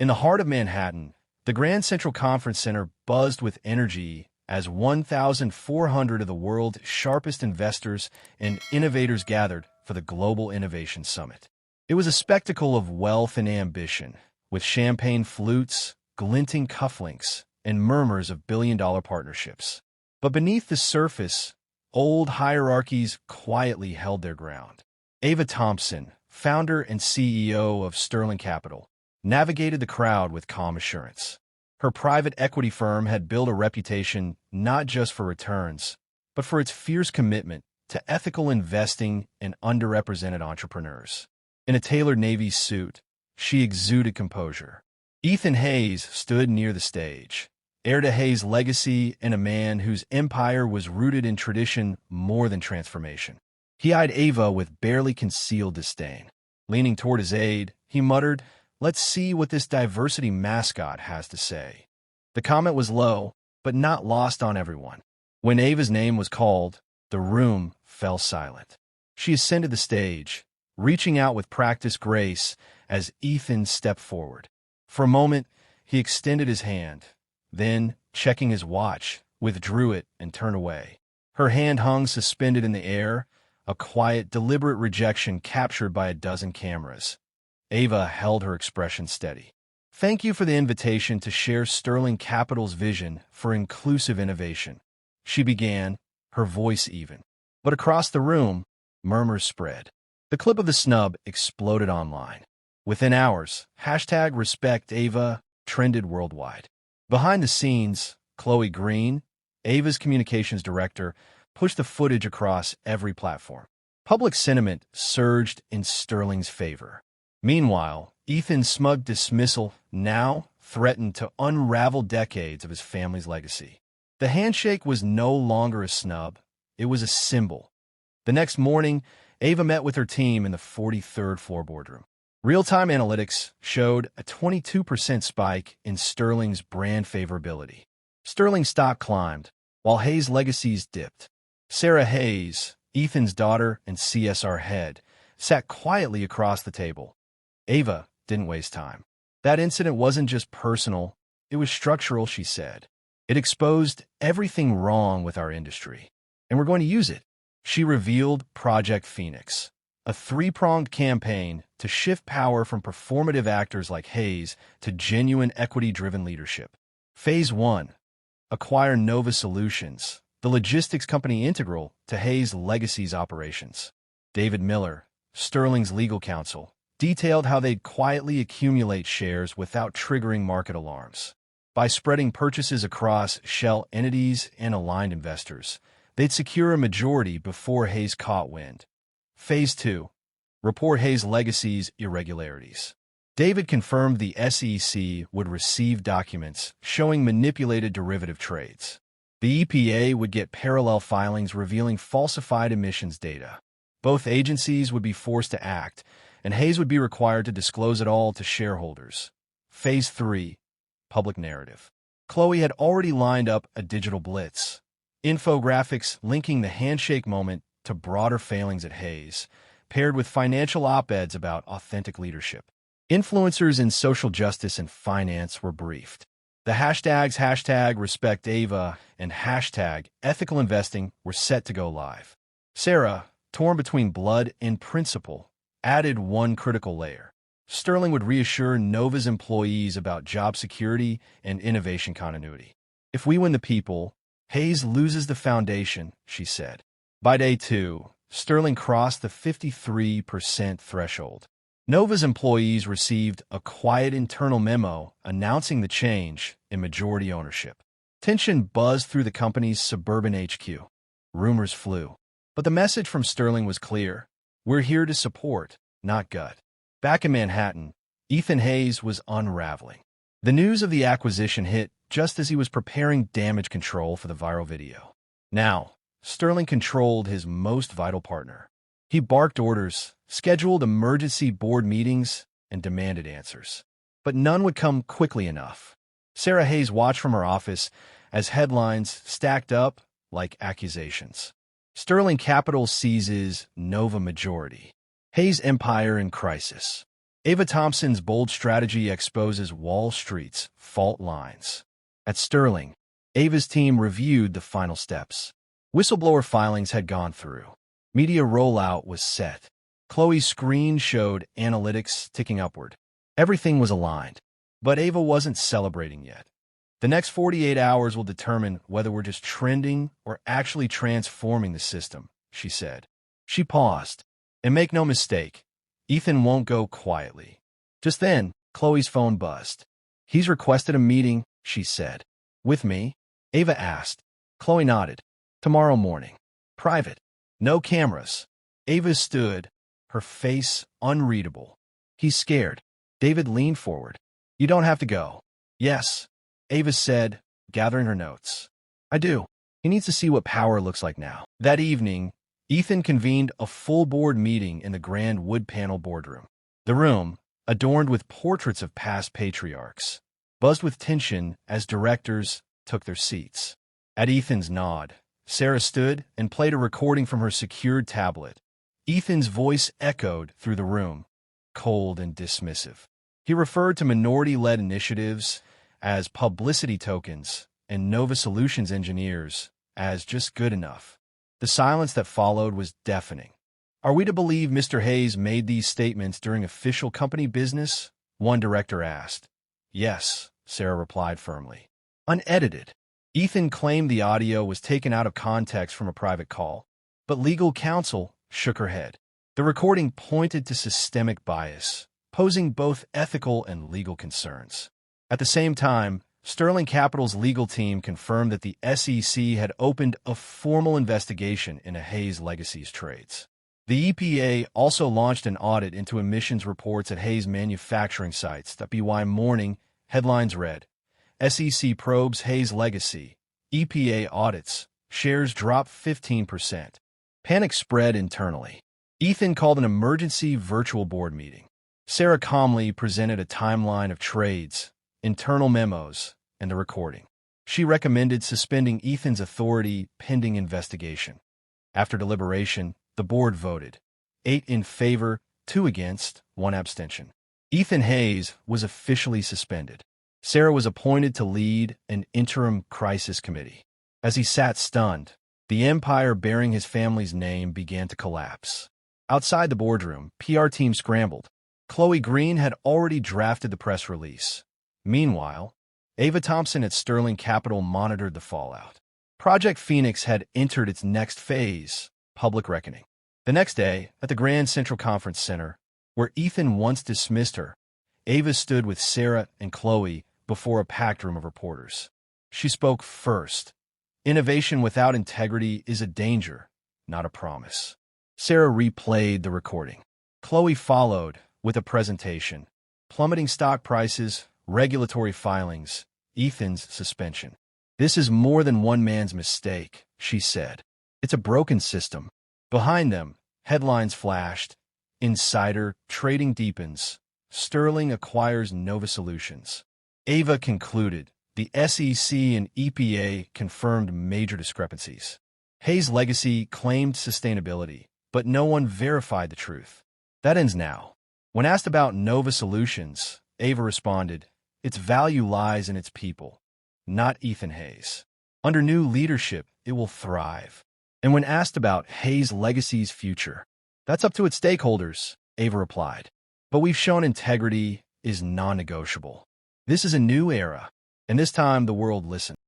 In the heart of Manhattan, the Grand Central Conference Center buzzed with energy as 1,400 of the world's sharpest investors and innovators gathered for the Global Innovation Summit. It was a spectacle of wealth and ambition, with champagne flutes, glinting cufflinks, and murmurs of billion-dollar partnerships. But beneath the surface, old hierarchies quietly held their ground. Ava Thompson, founder and CEO of Sterling Capital, navigated the crowd with calm assurance. Her private equity firm had built a reputation not just for returns, but for its fierce commitment to ethical investing and underrepresented entrepreneurs. In a tailored navy suit, she exuded composure. Ethan Hayes stood near the stage, heir to Hayes' legacy and a man whose empire was rooted in tradition more than transformation. He eyed Ava with barely concealed disdain. Leaning toward his aide, he muttered, "Let's see what this diversity mascot has to say." The comment was low, but not lost on everyone. When Ava's name was called, the room fell silent. She ascended the stage, reaching out with practiced grace as Ethan stepped forward. For a moment, he extended his hand, then, checking his watch, withdrew it and turned away. Her hand hung suspended in the air, a quiet, deliberate rejection captured by a dozen cameras. Ava held her expression steady. "Thank you for the invitation to share Sterling Capital's vision for inclusive innovation," she began, her voice even. But across the room, murmurs spread. The clip of the snub exploded online. Within hours, #RespectAva trended worldwide. Behind the scenes, Chloe Green, Ava's communications director, pushed the footage across every platform. Public sentiment surged in Sterling's favor. Meanwhile, Ethan's smug dismissal now threatened to unravel decades of his family's legacy. The handshake was no longer a snub, it was a symbol. The next morning, Ava met with her team in the 43rd floor boardroom. Real-time analytics showed a 22% spike in Sterling's brand favorability. Sterling's stock climbed, while Hayes' legacies dipped. Sarah Hayes, Ethan's daughter and CSR head, sat quietly across the table. Ava didn't waste time. That incident wasn't just personal, it was structural, she said. It exposed everything wrong with our industry, and we're going to use it. She revealed Project Phoenix, a three-pronged campaign to shift power from performative actors like Hayes to genuine equity-driven leadership. Phase 1. Acquire Nova Solutions, the logistics company integral to Hayes' legacy's operations. David Miller, Sterling's legal counsel, detailed how they'd quietly accumulate shares without triggering market alarms. By spreading purchases across shell entities and aligned investors, they'd secure a majority before Hayes caught wind. Phase 2. Report Hayes' legacy's irregularities. David confirmed the SEC would receive documents showing manipulated derivative trades. The EPA would get parallel filings revealing falsified emissions data. Both agencies would be forced to act, and Hayes would be required to disclose it all to shareholders. Phase 3. Public narrative. Chloe had already lined up a digital blitz. Infographics linking the handshake moment to broader failings at Hayes, paired with financial op-eds about authentic leadership. Influencers in social justice and finance were briefed. The hashtags #RespectAva and #EthicalInvesting were set to go live. Sarah, torn between blood and principle, added one critical layer. Sterling would reassure Nova's employees about job security and innovation continuity. "If we win the people, Hayes loses the foundation," she said. By day 2, Sterling crossed the 53% threshold. Nova's employees received a quiet internal memo announcing the change in majority ownership. Tension buzzed through the company's suburban HQ. Rumors flew. But the message from Sterling was clear. We're here to support, not gut. Back in Manhattan, Ethan Hayes was unraveling. The news of the acquisition hit just as he was preparing damage control for the viral video. Now, Sterling controlled his most vital partner. He barked orders, scheduled emergency board meetings, and demanded answers. But none would come quickly enough. Sarah Hayes watched from her office as headlines stacked up like accusations. Sterling Capital seizes Nova majority. Hayes empire in crisis. Ava Thompson's bold strategy exposes Wall Street's fault lines. At Sterling, Ava's team reviewed the final steps. Whistleblower filings had gone through. Media rollout was set. Chloe's screen showed analytics ticking upward. Everything was aligned. But Ava wasn't celebrating yet. The next 48 hours will determine whether we're just trending or actually transforming the system, she said. She paused. And make no mistake, Ethan won't go quietly. Just then, Chloe's phone buzzed. He's requested a meeting, she said. With me? Ava asked. Chloe nodded. Tomorrow morning. Private. No cameras. Ava stood, her face unreadable. He's scared. David leaned forward. You don't have to go. Yes, Ava said, gathering her notes. I do. He needs to see what power looks like now. That evening, Ethan convened a full board meeting in the grand wood panel boardroom. The room, adorned with portraits of past patriarchs, buzzed with tension as directors took their seats. At Ethan's nod, Sarah stood and played a recording from her secured tablet. Ethan's voice echoed through the room, cold and dismissive. He referred to minority-led initiatives as publicity tokens and Nova Solutions engineers as just good enough. The silence that followed was deafening. Are we to believe Mr. Hayes made these statements during official company business? One director asked. Yes, Sarah replied firmly. Unedited. Ethan claimed the audio was taken out of context from a private call, but legal counsel shook her head. The recording pointed to systemic bias, posing both ethical and legal concerns. At the same time, Sterling Capital's legal team confirmed that the SEC had opened a formal investigation into Hayes Legacy's trades. The EPA also launched an audit into emissions reports at Hayes manufacturing sites. WY Morning headlines read, SEC probes Hayes Legacy, EPA audits, shares drop 15%. Panic spread internally. Ethan called an emergency virtual board meeting. Sarah calmly presented a timeline of trades, internal memos, and the recording. She recommended suspending Ethan's authority pending investigation. After deliberation, the board voted. 8 in favor, 2 against, 1 abstention. Ethan Hayes was officially suspended. Sarah was appointed to lead an interim crisis committee. As he sat stunned, the empire bearing his family's name began to collapse. Outside the boardroom, PR team scrambled. Chloe Green had already drafted the press release. Meanwhile, Ava Thompson at Sterling Capital monitored the fallout. Project Phoenix had entered its next phase, public reckoning. The next day, at the Grand Central Conference Center, where Ethan once dismissed her, Ava stood with Sarah and Chloe before a packed room of reporters. She spoke first. Innovation without integrity is a danger, not a promise. Sarah replayed the recording. Chloe followed with a presentation. Plummeting stock prices, regulatory filings, Ethan's suspension. This is more than one man's mistake, she said. It's a broken system. Behind them, headlines flashed. Insider trading deepens. Sterling acquires Nova Solutions. Ava concluded. The SEC and EPA confirmed major discrepancies. Hayes Legacy claimed sustainability, but no one verified the truth. That ends now. When asked about Nova Solutions, Ava responded, its value lies in its people, not Ethan Hayes. Under new leadership, it will thrive. And when asked about Hayes Legacy's future, that's up to its stakeholders, Ava replied. But we've shown integrity is non-negotiable. This is a new era, and this time the world listened.